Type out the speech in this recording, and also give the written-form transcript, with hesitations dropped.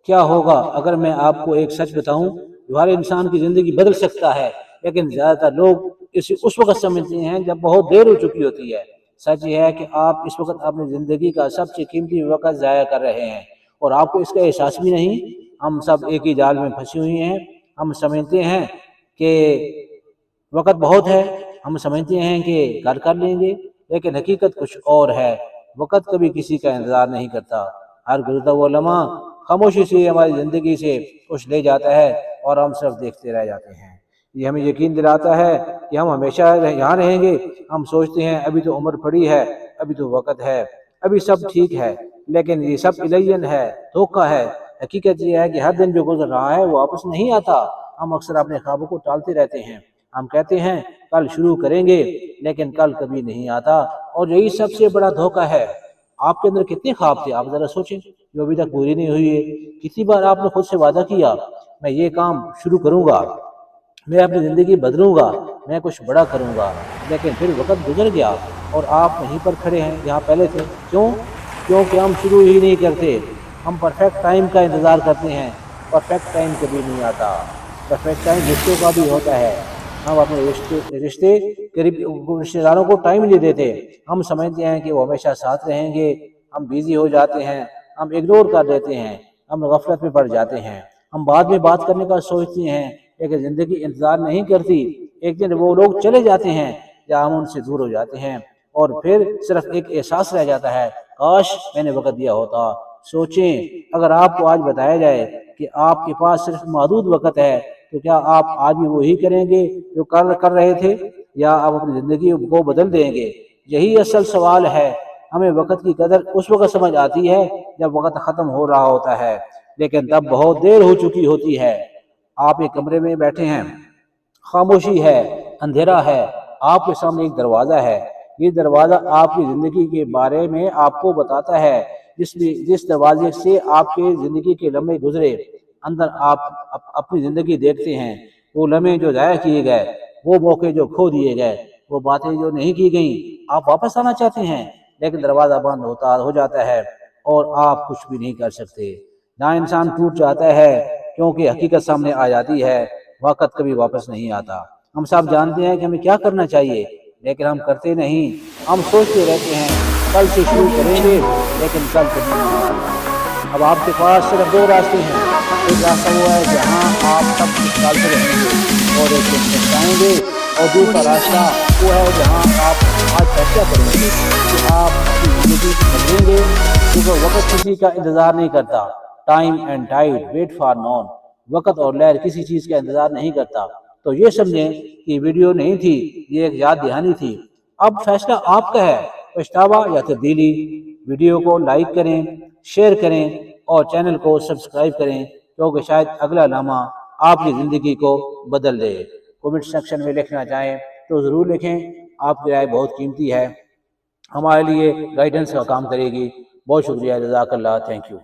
کیا ہوگا اگر میں آپ کو ایک سچ بتاؤں جو ہر انسان کی زندگی بدل سکتا ہے، لیکن زیادہ تر لوگ اسے اس وقت سمجھتے ہیں جب بہت دیر ہو چکی ہوتی ہے۔ سچ یہ ہے کہ آپ اس وقت اپنی زندگی کا سب سے قیمتی وقت ضائع کر رہے ہیں اور آپ کو اس کا احساس بھی نہیں۔ ہم سب ایک ہی جال میں پھنسے ہوئے ہیں۔ ہم سمجھتے ہیں کہ وقت بہت ہے، ہم سمجھتے ہیں کہ کر لیں گے، لیکن حقیقت کچھ اور ہے۔ وقت کبھی کسی کا انتظار نہیں کرتا۔ ہر گزرتا ہوا لمحہ خاموشی سے ہماری زندگی سے کچھ لے جاتا ہے اور ہم صرف دیکھتے رہ جاتے ہیں۔ یہ ہمیں یقین دلاتا ہے کہ ہم ہمیشہ یہاں رہیں گے۔ ہم سوچتے ہیں ابھی تو عمر پڑی ہے، ابھی تو وقت ہے، ابھی سب ٹھیک ہے، لیکن یہ سب الین ہے، دھوکہ ہے۔ حقیقت یہ ہے کہ ہر دن جو گزر رہا ہے وہ واپس نہیں آتا۔ ہم اکثر اپنے خوابوں کو ٹالتے رہتے ہیں۔ ہم کہتے ہیں کل شروع کریں گے، لیکن کل کبھی نہیں آتا، اور یہی سب سے بڑا دھوکہ ہے۔ آپ کے اندر کتنے خواب تھے، آپ ذرا سوچیں، جو ابھی تک پوری نہیں ہوئی ہے۔ کتنی بار آپ نے خود سے وعدہ کیا میں یہ کام شروع کروں گا، میں اپنی زندگی بدلوں گا، میں کچھ بڑا کروں گا، لیکن پھر وقت گزر گیا اور آپ وہیں پر کھڑے ہیں جہاں پہلے تھے۔ کیونکہ ہم شروع ہی نہیں کرتے۔ ہم پرفیکٹ ٹائم کا انتظار کرتے ہیں، پرفیکٹ ٹائم کبھی نہیں آتا۔ پرفیکٹ ٹائم رشتوں کا بھی ہوتا ہے۔ ہم اپنے رشتے داروں کو ٹائم نہیں دیتے۔ ہم سمجھتے ہیں کہ وہ ہمیشہ ساتھ رہیں گے۔ ہم بیزی ہو جاتے ہیں، ہم اگنور کر دیتے ہیں، ہم غفلت میں پڑ جاتے ہیں۔ ہم بعد میں بات کرنے کا سوچتے ہیں، لیکن زندگی انتظار نہیں کرتی۔ ایک دن وہ لوگ چلے جاتے ہیں یا ہم ان سے دور ہو جاتے ہیں، اور پھر صرف ایک احساس رہ جاتا ہے، کاش میں نے وقت دیا ہوتا۔ سوچیں، اگر آپ کو آج بتایا جائے کہ آپ کے پاس صرف محدود وقت ہے، تو کیا آپ آج بھی وہی کریں گے جو کر رہے تھے، یا آپ اپنی زندگی کو بدل دیں گے؟ یہی اصل سوال ہے۔ ہمیں وقت کی قدر اس وقت سمجھ آتی ہے جب وقت ختم ہو رہا ہوتا ہے، لیکن تب بہت دیر ہو چکی ہوتی ہے۔ آپ ایک کمرے میں بیٹھے ہیں، خاموشی ہے، اندھیرا ہے، آپ کے سامنے ایک دروازہ ہے۔ یہ دروازہ آپ کی زندگی کے بارے میں آپ کو بتاتا ہے۔ جس دروازے سے آپ کے زندگی کے لمحے گزرے، اندر آپ اپنی زندگی دیکھتے ہیں۔ وہ لمحے جو ضائع کیے گئے، وہ موقع جو کھو دیے گئے، وہ باتیں جو نہیں کی گئیں۔ آپ واپس آنا چاہتے ہیں، لیکن دروازہ بند ہو جاتا ہے اور آپ کچھ بھی نہیں کر سکتے۔ جہاں انسان ٹوٹ جاتا ہے کیونکہ حقیقت سامنے آ جاتی ہے، وقت کبھی واپس نہیں آتا۔ ہم سب جانتے ہیں کہ ہمیں کیا کرنا چاہیے، لیکن ہم کرتے نہیں۔ ہم سوچتے رہتے ہیں کل سے شروع کریں گے، لیکن کل کبھی نہیں آتا۔ اب آپ کے پاس صرف دو راستے ہیں۔ ایک راستہ وہ ہے جہاں آپ سب کچھ ڈالتے رہیں گے اور ایک دن پچھتائیں گے، اور دوسرا راستہ وہ ہے جہاں آپ آج فیصلہ کریں گے کہ آپ اپنی زندگی بدلیں گے، کیونکہ وقت کسی کا انتظار نہیں کرتا۔ Time and tide wait for none. وقت اور لہر کسی چیز کا انتظار نہیں کرتا۔ تو یہ سمجھیں کہ ویڈیو نہیں تھی، یہ ایک یاد دہانی تھی۔ اب فیصلہ آپ کا ہے، پچھتاوا یا تبدیلی۔ ویڈیو کو لائک کریں، شیئر کریں اور چینل کو سبسکرائب کریں، کیونکہ شاید اگلا لمحہ آپ کی زندگی کو بدل دے۔ کمنٹ سیکشن میں لکھنا چاہیں تو ضرور لکھیں۔ آپ کی رائے بہت قیمتی ہے، ہمارے لیے گائیڈنس کا کام کرے گی۔ بہت شکریہ، جزاک اللہ، تھینک یو۔